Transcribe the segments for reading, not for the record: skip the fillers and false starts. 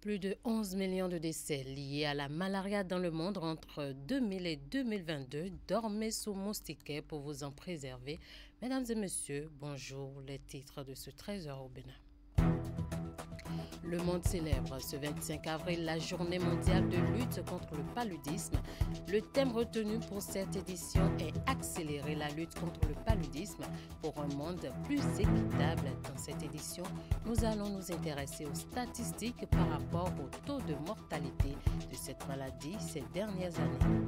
Plus de 11 millions de décès liés à la malaria dans le monde entre 2000 et 2022. Dormez sous moustiquaire pour vous en préserver. Mesdames et messieurs, bonjour. Les titres de ce 13h au Bénin. Le monde célèbre ce 25 avril la journée mondiale de lutte contre le paludisme. Le thème retenu pour cette édition est accélérer la lutte contre le paludisme pour un monde plus équitable. Dans cette édition, nous allons nous intéresser aux statistiques par rapport au taux de mortalité de cette maladie ces dernières années.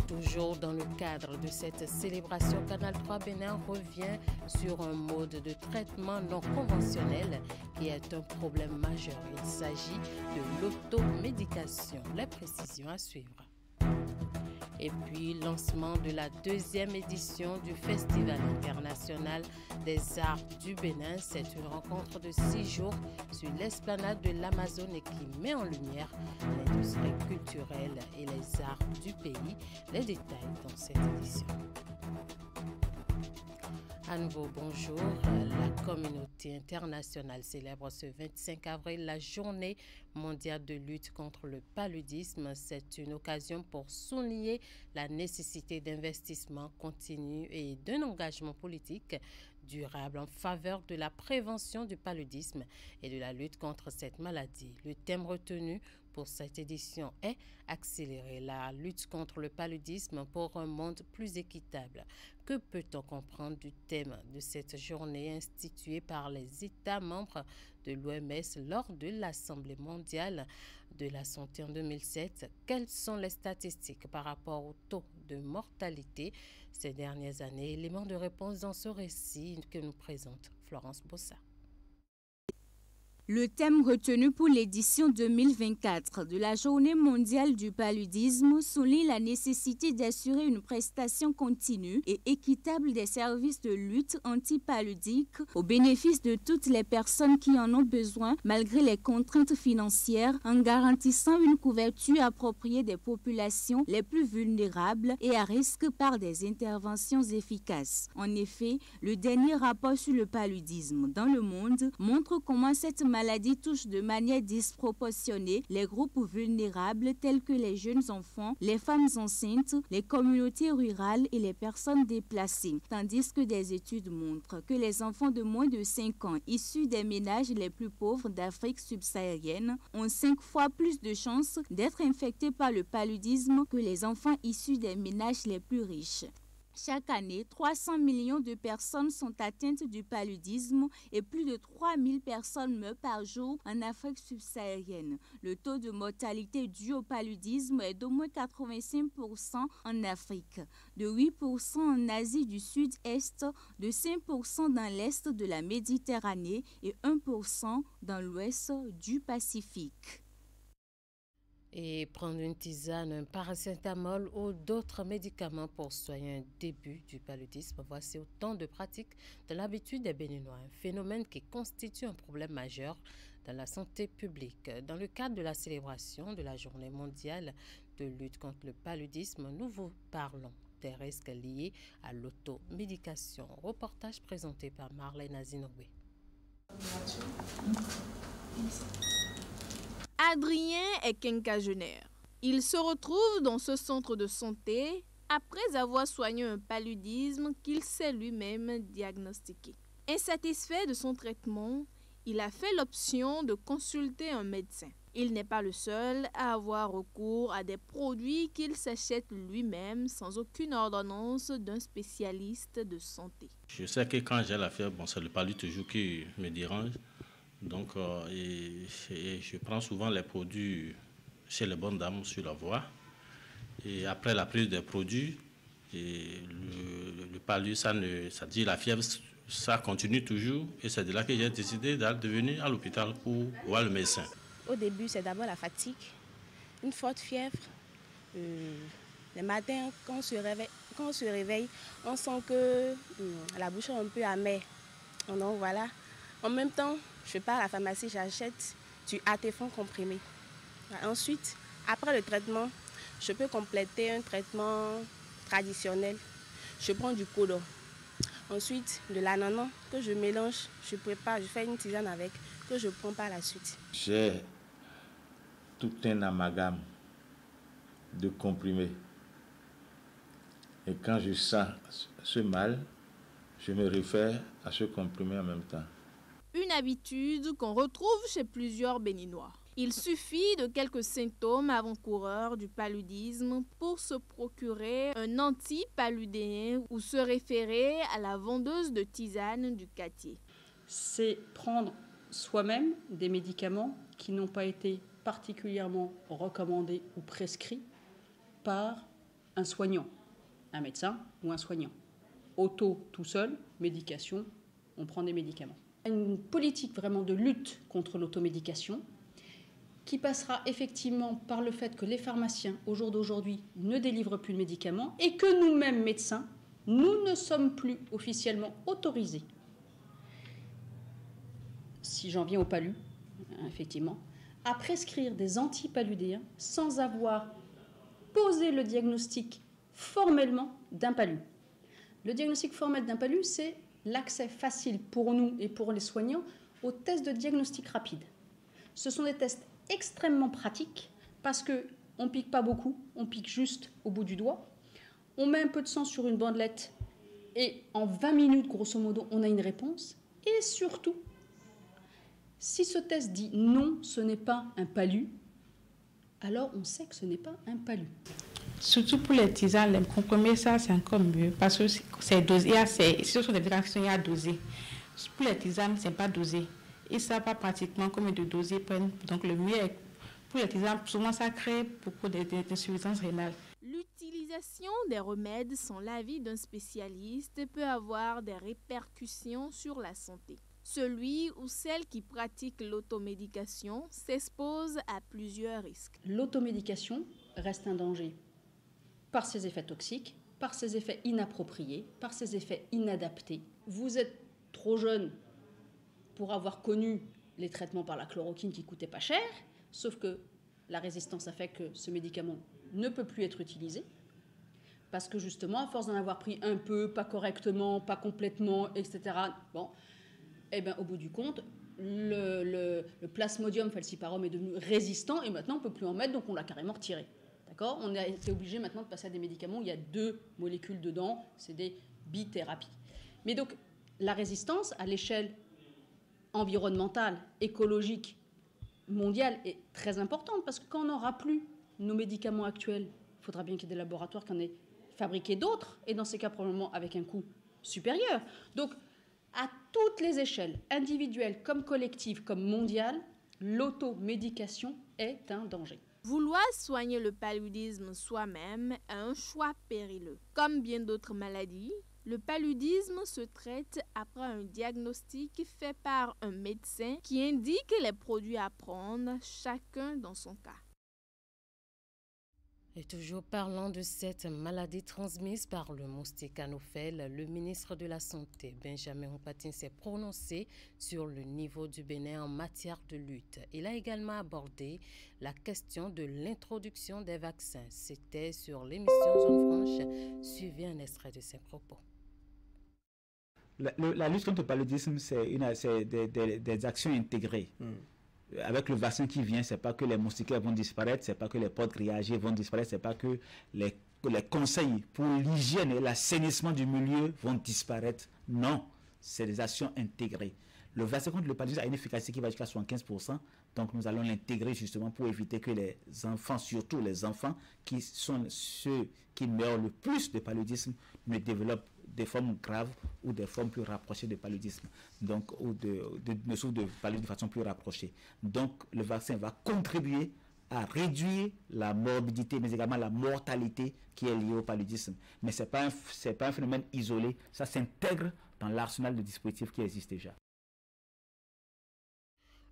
Toujours dans le cadre de cette célébration, Canal 3 Bénin revient sur un mode de traitement non conventionnel qui est un problème majeur. Il s'agit de l'automédication. Les précisions à suivre. Et puis, lancement de la deuxième édition du Festival international des arts du Bénin. C'est une rencontre de 6 jours sur l'esplanade de l'Amazone et qui met en lumière l'industrie culturelle et les arts du pays. Les détails dans cette édition. À nouveau, bonjour. La communauté internationale célèbre ce 25 avril la journée mondiale de lutte contre le paludisme. C'est une occasion pour souligner la nécessité d'investissement continu et d'un engagement politique durable en faveur de la prévention du paludisme et de la lutte contre cette maladie. Le thème retenu pour cette édition est accélérer la lutte contre le paludisme pour un monde plus équitable. Que peut-on comprendre du thème de cette journée instituée par les États membres de l'OMS lors de l'Assemblée mondiale de la santé en 2007? Quelles sont les statistiques par rapport au taux de mortalité ces dernières années? Éléments de réponse dans ce récit que nous présente Florence Bossa. Le thème retenu pour l'édition 2024 de la Journée mondiale du paludisme souligne la nécessité d'assurer une prestation continue et équitable des services de lutte antipaludique au bénéfice de toutes les personnes qui en ont besoin malgré les contraintes financières, en garantissant une couverture appropriée des populations les plus vulnérables et à risque par des interventions efficaces. En effet, le dernier rapport sur le paludisme dans le monde montre comment cette maladie touche de manière disproportionnée les groupes vulnérables tels que les jeunes enfants, les femmes enceintes, les communautés rurales et les personnes déplacées. Tandis que des études montrent que les enfants de moins de 5 ans issus des ménages les plus pauvres d'Afrique subsaharienne ont 5 fois plus de chances d'être infectés par le paludisme que les enfants issus des ménages les plus riches. Chaque année, 300 millions de personnes sont atteintes du paludisme et plus de 3000 personnes meurent par jour en Afrique subsaharienne. Le taux de mortalité dû au paludisme est d'au moins 85% en Afrique, de 8% en Asie du Sud-Est, de 5% dans l'Est de la Méditerranée et 1% dans l'Ouest du Pacifique. Et prendre une tisane, un paracétamol ou d'autres médicaments pour soigner un début du paludisme. Voici autant de pratiques de l'habitude des Béninois, un phénomène qui constitue un problème majeur dans la santé publique. Dans le cadre de la célébration de la Journée mondiale de lutte contre le paludisme, nous vous parlons des risques liés à l'automédication. Reportage présenté par Marlène Azinobé. Adrien est quinquagénaire. Il se retrouve dans ce centre de santé après avoir soigné un paludisme qu'il s'est lui-même diagnostiqué. Insatisfait de son traitement, il a fait l'option de consulter un médecin. Il n'est pas le seul à avoir recours à des produits qu'il s'achète lui-même sans aucune ordonnance d'un spécialiste de santé. Je sais que quand j'ai la fièvre, c'est le palud toujours qui me dérange. Donc, je prends souvent les produits chez les bonnes dames sur la voie. Et après la prise des produits, le palud, ça dit la fièvre, ça continue toujours. Et c'est de là que j'ai décidé de venir à l'hôpital pour voir le médecin. Au début, c'est d'abord la fatigue, une forte fièvre. Le matin, quand on se réveille, on sent que la bouche est un peu amère. Donc voilà. En même temps, je pars à la pharmacie, j'achète du Atefon comprimé. Ensuite, après le traitement, je peux compléter un traitement traditionnel. Je prends du codon. Ensuite, de l'ananas que je mélange, je prépare, je fais une tisane avec, que je prends par la suite. J'ai tout un amalgame de comprimés. Et quand je sens ce mal, je me réfère à ce comprimé en même temps. Une habitude qu'on retrouve chez plusieurs Béninois. Il suffit de quelques symptômes avant-coureurs du paludisme pour se procurer un antipaludéen ou se référer à la vendeuse de tisane du quartier. C'est prendre soi-même des médicaments qui n'ont pas été particulièrement recommandés ou prescrits par un soignant, un médecin ou un soignant. Auto, tout seul, médication, on prend des médicaments. Une politique vraiment de lutte contre l'automédication qui passera effectivement par le fait que les pharmaciens, au jour d'aujourd'hui, ne délivrent plus de médicaments et que nous-mêmes, médecins, nous ne sommes plus officiellement autorisés, si j'en viens au palu, effectivement, à prescrire des antipaludéens sans avoir posé le diagnostic formellement d'un palu. Le diagnostic formel d'un palu, c'est l'accès facile pour nous et pour les soignants aux tests de diagnostic rapide. Ce sont des tests extrêmement pratiques parce qu'on ne pique pas beaucoup, on pique juste au bout du doigt. On met un peu de sang sur une bandelette et en 20 minutes, grosso modo, on a une réponse. Et surtout, si ce test dit non, ce n'est pas un palu, alors on sait que ce n'est pas un palu. Surtout pour les tisanes, les comprimés, ça c'est encore mieux parce que c'est dosé. Si ce sont des médicaments qui sont à doser. Pour les tisanes, ce n'est pas dosé. Ils ne savent pas pratiquement combien de doses prennent. Donc le mieux est, pour les tisanes, souvent ça crée beaucoup d'insuffisance rénale. L'utilisation des remèdes sans l'avis d'un spécialiste peut avoir des répercussions sur la santé. Celui ou celle qui pratique l'automédication s'expose à plusieurs risques. L'automédication reste un danger par ses effets toxiques, par ses effets inappropriés, par ses effets inadaptés. Vous êtes trop jeune pour avoir connu les traitements par la chloroquine qui ne coûtaient pas cher, sauf que la résistance a fait que ce médicament ne peut plus être utilisé, parce que justement, à force d'en avoir pris un peu, pas correctement, pas complètement, etc., bon, eh bien, au bout du compte, le plasmodium falciparum est devenu résistant et maintenant on ne peut plus en mettre, donc on l'a carrément retiré. D'accord ? On a été obligé maintenant de passer à des médicaments où il y a 2 molécules dedans, c'est des bithérapies. Mais donc, la résistance à l'échelle environnementale, écologique, mondiale est très importante parce que quand on n'aura plus nos médicaments actuels, il faudra bien qu'il y ait des laboratoires qui en aient fabriqué d'autres et dans ces cas, probablement avec un coût supérieur. Donc, à toutes les échelles, individuelles comme collectives, comme mondiales, l'automédication est un danger. Vouloir soigner le paludisme soi-même est un choix périlleux. Comme bien d'autres maladies, le paludisme se traite après un diagnostic fait par un médecin qui indique les produits à prendre, chacun dans son cas. Et toujours parlant de cette maladie transmise par le moustique anophèle, le ministre de la Santé, Benjamin Humpatin, s'est prononcé sur le niveau du Bénin en matière de lutte. Il a également abordé la question de l'introduction des vaccins. C'était sur l'émission Zone Franche. Suivez un extrait de ses propos. La lutte contre le paludisme, c'est des actions intégrées. Avec le vaccin qui vient, c'est pas que les moustiquaires vont disparaître, c'est pas que les portes grillagées vont disparaître, c'est pas que les conseils pour l'hygiène et l'assainissement du milieu vont disparaître. Non, c'est des actions intégrées. Le vaccin contre le paludisme a une efficacité qui va jusqu'à 75%, donc nous allons l'intégrer justement pour éviter que les enfants, surtout les enfants, qui sont ceux qui meurent le plus de paludisme, ne développent des formes graves ou des formes plus rapprochées de paludisme, donc ou ne souffrent de paludisme de façon plus rapprochée. Donc le vaccin va contribuer à réduire la morbidité, mais également la mortalité qui est liée au paludisme. Mais ce n'est pas un phénomène isolé, ça s'intègre dans l'arsenal de dispositifs qui existe déjà.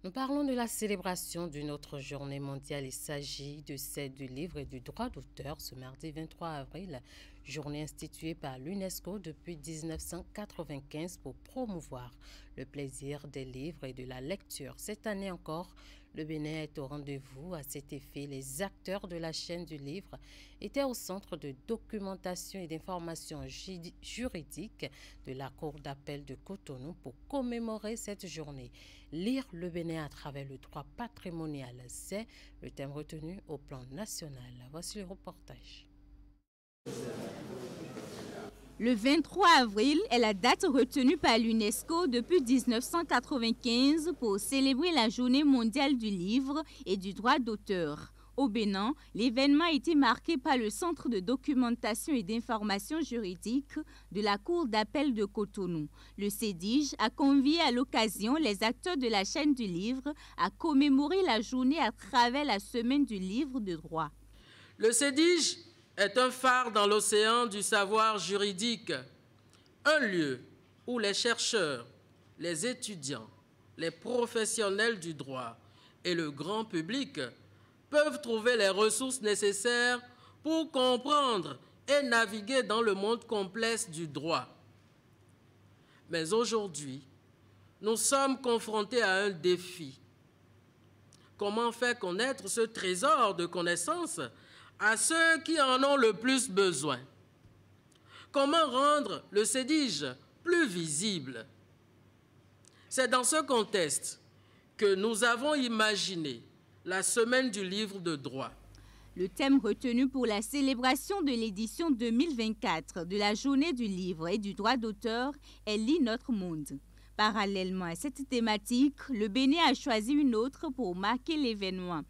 Nous parlons de la célébration d'une autre journée mondiale. Il s'agit de celle du livre et du droit d'auteur ce mardi 23 avril, journée instituée par l'UNESCO depuis 1995 pour promouvoir le plaisir des livres et de la lecture. Cette année encore, Le Bénin est au rendez-vous. À cet effet, les acteurs de la chaîne du livre étaient au centre de documentation et d'information juridique de la Cour d'appel de Cotonou pour commémorer cette journée. Lire le Bénin à travers le droit patrimonial, c'est le thème retenu au plan national. Voici le reportage. Le 23 avril est la date retenue par l'UNESCO depuis 1995 pour célébrer la Journée mondiale du livre et du droit d'auteur. Au Bénin, l'événement a été marqué par le Centre de documentation et d'information juridique de la Cour d'appel de Cotonou. Le CEDIJ a convié à l'occasion les acteurs de la chaîne du livre à commémorer la journée à travers la semaine du livre de droit. Le CEDIJ est un phare dans l'océan du savoir juridique, un lieu où les chercheurs, les étudiants, les professionnels du droit et le grand public peuvent trouver les ressources nécessaires pour comprendre et naviguer dans le monde complexe du droit. Mais aujourd'hui, nous sommes confrontés à un défi. Comment faire connaître ce trésor de connaissances à ceux qui en ont le plus besoin? Comment rendre le CEDIJ plus visible? C'est dans ce contexte que nous avons imaginé la semaine du livre de droit. Le thème retenu pour la célébration de l'édition 2024 de la Journée du livre et du droit d'auteur est « Lis notre monde ». Parallèlement à cette thématique, le Bénin a choisi une autre pour marquer l'événement.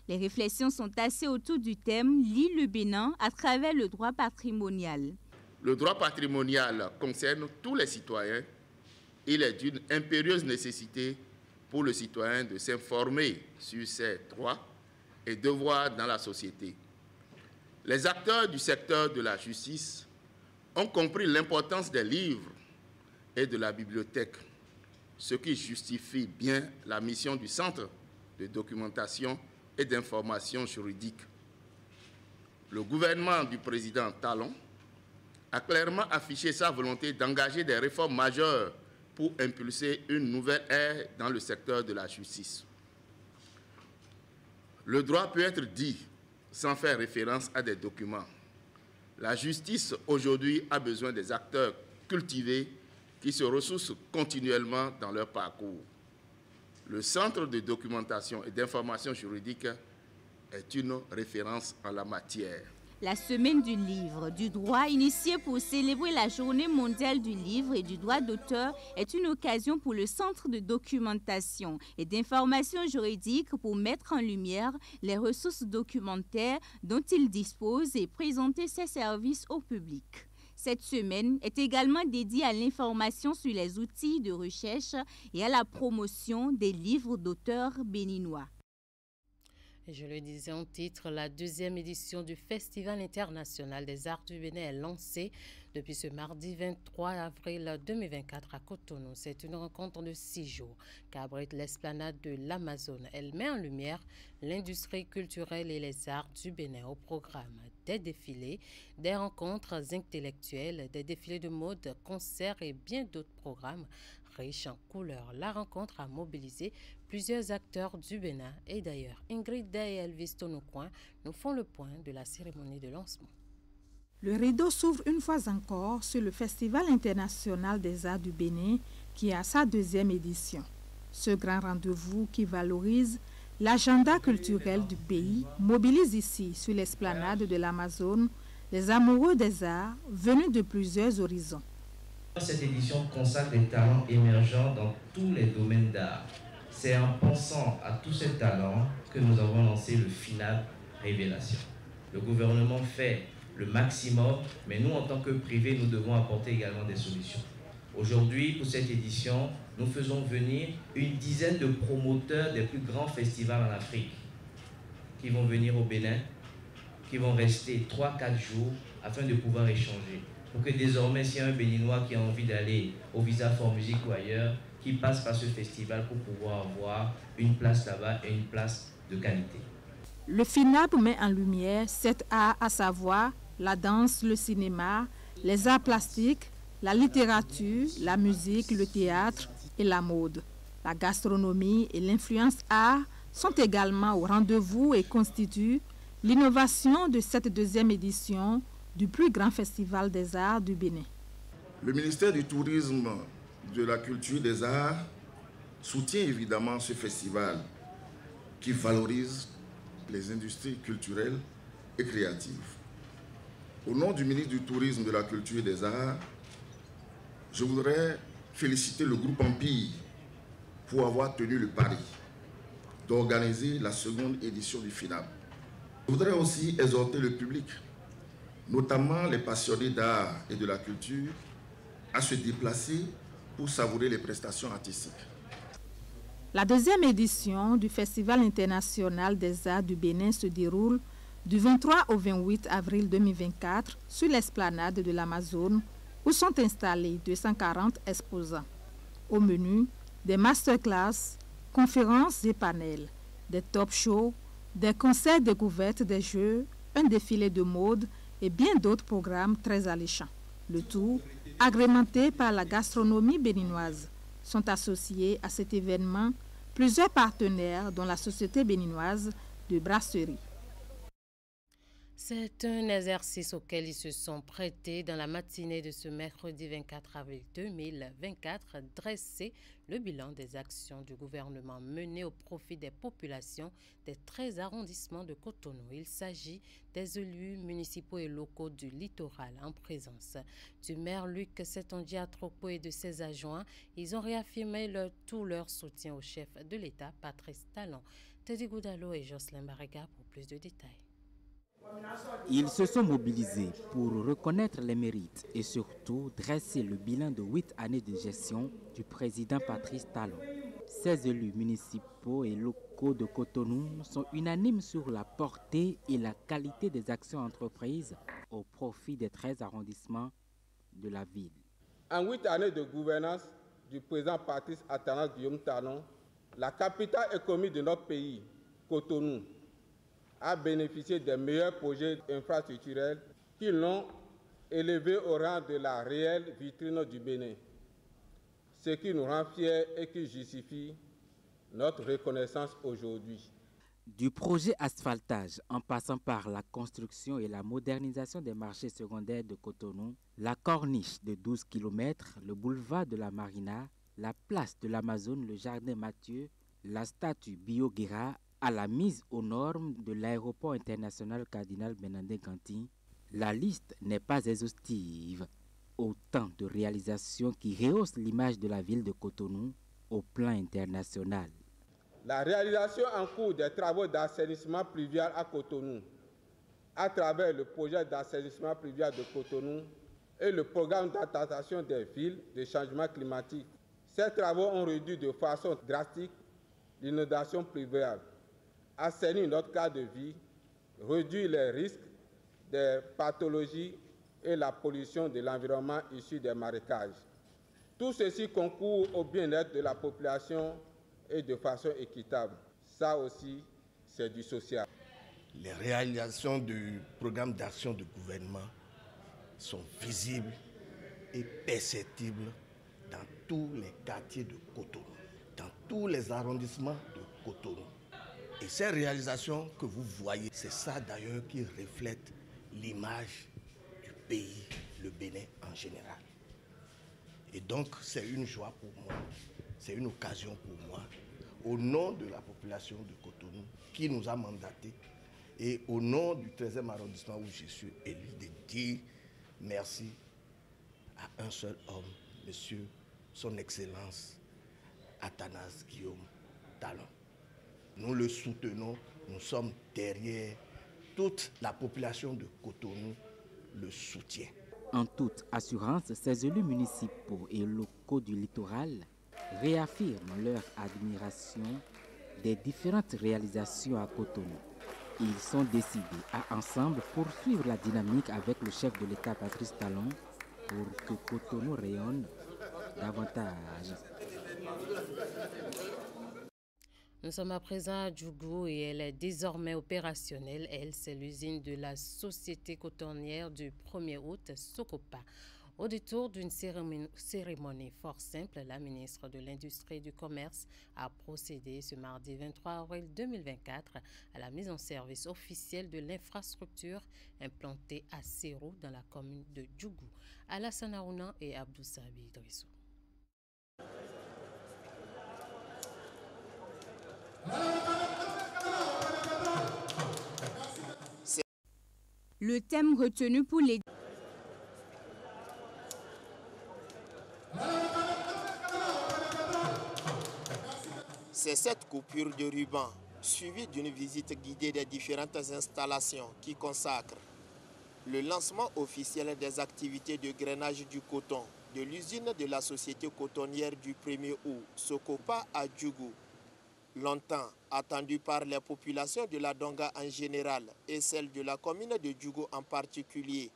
Les réflexions sont assez autour du thème « Lis le Bénin à travers le droit patrimonial ». Le droit patrimonial concerne tous les citoyens. Il est d'une impérieuse nécessité pour le citoyen de s'informer sur ses droits et devoirs dans la société. Les acteurs du secteur de la justice ont compris l'importance des livres et de la bibliothèque, ce qui justifie bien la mission du Centre de documentation et d'information juridique. Le gouvernement du président Talon a clairement affiché sa volonté d'engager des réformes majeures pour impulser une nouvelle ère dans le secteur de la justice. Le droit peut être dit sans faire référence à des documents. La justice aujourd'hui a besoin des acteurs cultivés qui se ressourcent continuellement dans leur parcours. Le Centre de documentation et d'information juridique est une référence en la matière. La semaine du livre, du droit, initiée pour célébrer la Journée mondiale du livre et du droit d'auteur, est une occasion pour le Centre de documentation et d'information juridique pour mettre en lumière les ressources documentaires dont il dispose et présenter ses services au public. Cette semaine est également dédiée à l'information sur les outils de recherche et à la promotion des livres d'auteurs béninois. Et je le disais en titre, la deuxième édition du Festival international des arts du Bénin est lancée depuis ce mardi 23 avril 2024 à Cotonou. C'est une rencontre de 6 jours qu'abrite l'esplanade de l'Amazone. Elle met en lumière l'industrie culturelle et les arts du Bénin au programme. Des défilés, des rencontres intellectuelles, des défilés de mode, concerts et bien d'autres programmes riche en couleurs. La rencontre a mobilisé plusieurs acteurs du Bénin et d'ailleurs Ingrid Day et Elvis Tonocoin nous font le point de la cérémonie de lancement. Le rideau s'ouvre une fois encore sur le Festival international des arts du Bénin qui a sa deuxième édition. Ce grand rendez-vous qui valorise l'agenda culturel du pays mobilise ici sur l'esplanade de l'Amazone les amoureux des arts venus de plusieurs horizons. Cette édition consacre des talents émergents dans tous les domaines d'art. C'est en pensant à tous ces talents que nous avons lancé le FINAB Révélation. Le gouvernement fait le maximum, mais nous, en tant que privé, nous devons apporter également des solutions. Aujourd'hui, pour cette édition, nous faisons venir une dizaine de promoteurs des plus grands festivals en Afrique qui vont venir au Bénin, qui vont rester 3-4 jours afin de pouvoir échanger. Pour que désormais, s'il y a un Béninois qui a envie d'aller au Visa for Music ou ailleurs, qui passe par ce festival pour pouvoir avoir une place là-bas et une place de qualité. Le FINAB met en lumière 7 arts, à savoir la danse, le cinéma, les arts plastiques, la littérature, la musique, le théâtre et la mode. La gastronomie et l'influence art sont également au rendez-vous et constituent l'innovation de cette deuxième édition du plus grand festival des arts du Bénin. Le ministère du Tourisme, de la Culture et des Arts soutient évidemment ce festival qui valorise les industries culturelles et créatives. Au nom du ministre du Tourisme, de la Culture et des Arts, je voudrais féliciter le groupe Empire pour avoir tenu le pari d'organiser la seconde édition du FINAB. Je voudrais aussi exhorter le public, notamment les passionnés d'art et de la culture, à se déplacer pour savourer les prestations artistiques. La deuxième édition du Festival international des arts du Bénin se déroule du 23 au 28 avril 2024 sur l'esplanade de l'Amazone où sont installés 240 exposants. Au menu, des masterclass, conférences et panels, des talk shows, des concerts découvertes des jeux, un défilé de mode et bien d'autres programmes très alléchants. Le tout, agrémenté par la gastronomie béninoise, sont associés à cet événement plusieurs partenaires dont la Société béninoise de brasserie. C'est un exercice auquel ils se sont prêtés dans la matinée de ce mercredi 24 avril 2024, dresser le bilan des actions du gouvernement menées au profit des populations des 13 arrondissements de Cotonou. Il s'agit des élus municipaux et locaux du littoral en présence du maire Luc Setonji-Atroko et de ses adjoints. Ils ont réaffirmé tout leur soutien au chef de l'État, Patrice Talon. Teddy Goudalo et Jocelyn Barrega pour plus de détails. Ils se sont mobilisés pour reconnaître les mérites et surtout dresser le bilan de 8 années de gestion du président Patrice Talon. Ces élus municipaux et locaux de Cotonou sont unanimes sur la portée et la qualité des actions entreprises au profit des 13 arrondissements de la ville. En 8 années de gouvernance du président Patrice Atanas Guillaume Talon, la capitale économique de notre pays, Cotonou, a bénéficié des meilleurs projets infrastructurels qui l'ont élevé au rang de la réelle vitrine du Bénin, ce qui nous rend fiers et qui justifie notre reconnaissance aujourd'hui. Du projet asphaltage en passant par la construction et la modernisation des marchés secondaires de Cotonou, la corniche de 12 km, le boulevard de la Marina, la place de l'Amazone, le jardin Mathieu, la statue Bioguera, à la mise aux normes de l'aéroport international Cardinal Bernardin-Ganty, la liste n'est pas exhaustive. Autant de réalisations qui rehaussent l'image de la ville de Cotonou au plan international. La réalisation en cours des travaux d'assainissement pluvial à Cotonou, à travers le projet d'assainissement pluvial de Cotonou et le programme d'adaptation des villes de changement climatique. Ces travaux ont réduit de façon drastique l'inondation pluviale, assainir notre cadre de vie, réduire les risques des pathologies et la pollution de l'environnement issu des marécages. Tout ceci concourt au bien-être de la population et de façon équitable. Ça aussi, c'est du social. Les réalisations du programme d'action du gouvernement sont visibles et perceptibles dans tous les quartiers de Cotonou, dans tous les arrondissements de Cotonou. Et ces réalisations que vous voyez, c'est ça d'ailleurs qui reflète l'image du pays, le Bénin en général. Et donc c'est une joie pour moi, c'est une occasion pour moi, au nom de la population de Cotonou qui nous a mandatés et au nom du 13e arrondissement où je suis élu, de dire merci à un seul homme, monsieur, son Excellence Atanas Guillaume Talon. Nous le soutenons, nous sommes derrière, toute la population de Cotonou le soutient. En toute assurance, ces élus municipaux et locaux du littoral réaffirment leur admiration des différentes réalisations à Cotonou. Ils sont décidés à ensemble poursuivre la dynamique avec le chef de l'État Patrice Talon pour que Cotonou rayonne davantage. Nous sommes à présent à Djougou et elle est désormais opérationnelle. Elle, c'est l'usine de la société cotonnière du 1er août, Socopa. Au détour d'une cérémonie fort simple, la ministre de l'Industrie et du Commerce a procédé ce mardi 23 avril 2024 à la mise en service officielle de l'infrastructure implantée à Sérou dans la commune de Djougou. Alassane Aounan et Abdou Sabi Idrissou. Le thème retenu pour les C'est cette coupure de ruban, suivie d'une visite guidée des différentes installations qui consacrent le lancement officiel des activités de grainage du coton de l'usine de la société cotonnière du 1er août, Socopa à Djougou. Longtemps attendu par les populations de la Donga en général et celle de la commune de Djougou en particulier.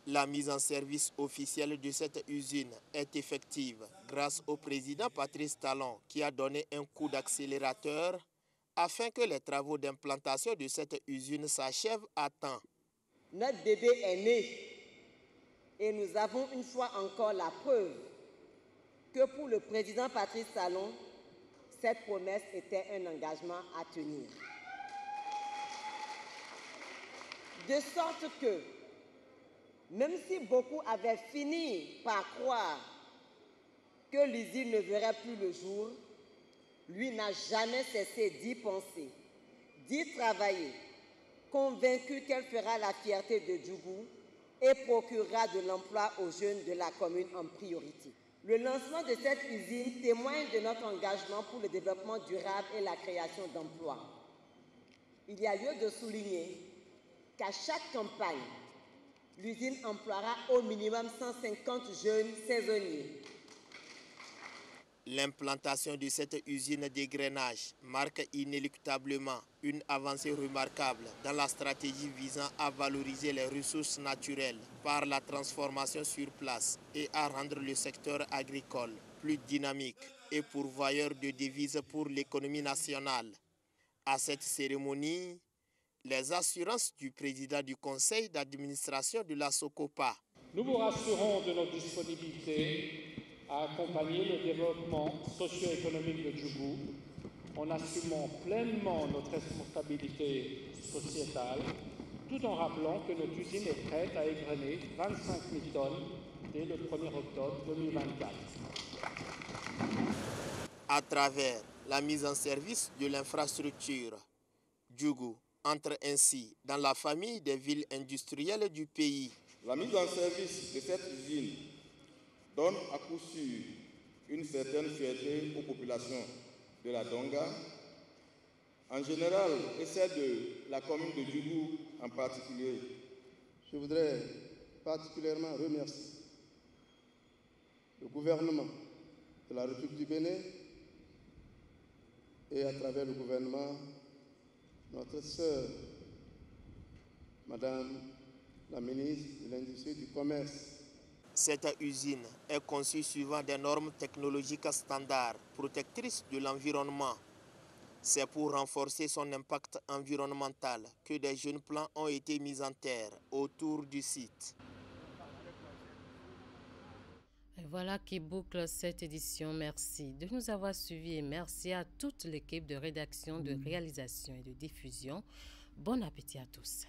La mise en service officielle de cette usine est effective grâce au président Patrice Talon qui a donné un coup d'accélérateur afin que les travaux d'implantation de cette usine s'achèvent à temps. Notre bébé est né et nous avons une fois encore la preuve que pour le président Patrice Talon, cette promesse était un engagement à tenir. De sorte que, même si beaucoup avaient fini par croire que l'usine ne verrait plus le jour, lui n'a jamais cessé d'y penser, d'y travailler, convaincu qu'elle fera la fierté de Djougou et procurera de l'emploi aux jeunes de la commune en priorité. Le lancement de cette usine témoigne de notre engagement pour le développement durable et la création d'emplois. Il y a lieu de souligner qu'à chaque campagne, l'usine emploiera au minimum 150 jeunes saisonniers. L'implantation de cette usine de grainage marque inéluctablement une avancée remarquable dans la stratégie visant à valoriser les ressources naturelles par la transformation sur place et à rendre le secteur agricole plus dynamique et pourvoyeur de devises pour l'économie nationale. À cette cérémonie, les assurances du président du conseil d'administration de la Socopa. Nous vous rassurons de notre disponibilité à accompagner le développement socio-économique de Djougou en assumant pleinement notre responsabilité sociétale, tout en rappelant que notre usine est prête à égrener 25 000 tonnes dès le 1er octobre 2024. À travers la mise en service de l'infrastructure, Djougou entre ainsi dans la famille des villes industrielles du pays. La mise en service de cette usine donne à coup sûr une certaine fierté aux populations de la Donga, en général, et celle de la commune de Djougou en particulier. Je voudrais particulièrement remercier le gouvernement de la République du Bénin et à travers le gouvernement, notre sœur, Madame la ministre de l'Industrie et du Commerce. Cette usine est conçue suivant des normes technologiques standards, protectrices de l'environnement. C'est pour renforcer son impact environnemental que des jeunes plants ont été mis en terre autour du site. Et voilà qui boucle cette édition. Merci de nous avoir suivis et merci à toute l'équipe de rédaction, de réalisation et de diffusion. Bon appétit à tous.